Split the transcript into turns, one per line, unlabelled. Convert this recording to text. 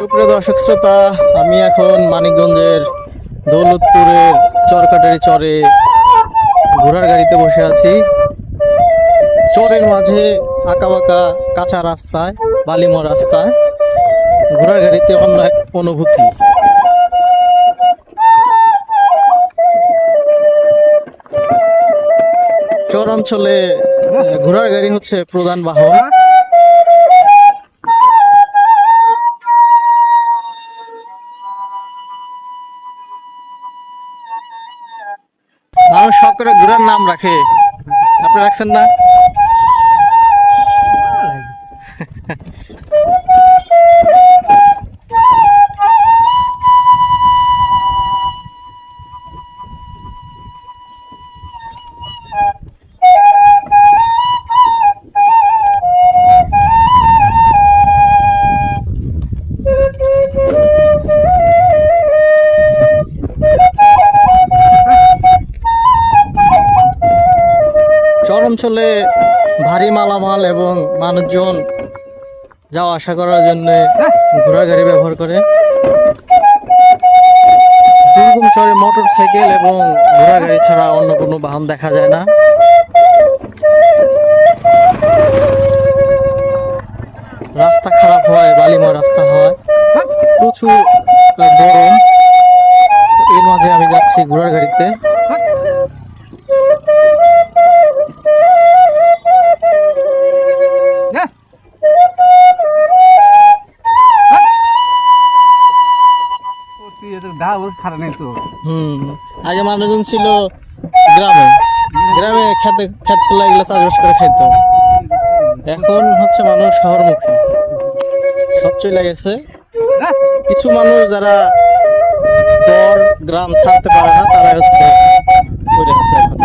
সুপ্রিয় দর্শক শ্রোতা, আমি এখন মানিকগঞ্জের দৌলতপুরের চরকাটারি চরে ঘোড়ার গাড়িতে বসে আছি। চরের মাঝে আঁকাবাঁকা কাঁচা রাস্তায়, বালিময় রাস্তায় ঘোড়ার গাড়িতে অন্য এক অনুভূতি। চর অঞ্চলে ঘোড়ার গাড়ি হচ্ছে প্রধান বাহন। মানুষ শখ করে ঘোড়ার নাম রাখে, আপনি রাখছেন না? চর অঞ্চলে ভারী মালামাল এবং মানুষজন যাওয়া আসা করার জন্য ঘোড়ার গাড়ি ব্যবহার করে। দুর্গম চরে মোটর সাইকেল এবং ঘোড়া গাড়ি ছাড়া অন্য কোনো বাহন দেখা যায় না। রাস্তা খারাপ হয়, বালিময় রাস্তা হয়, প্রচুর গরম। এর মাঝে আমি যাচ্ছি ঘোড়ার গাড়িতে। আগে মানুষজন ছিল গ্রামে, গ্রামে খেতে খেত খোলা এগুলো চাষবাস করে খাইতো। এখন হচ্ছে মানুষ শহরমুখী, সব চলে গেছে। কিছু মানুষ যারা চর গ্রাম ছাড়তে পারে না, তারা হচ্ছে করে আছে এখন।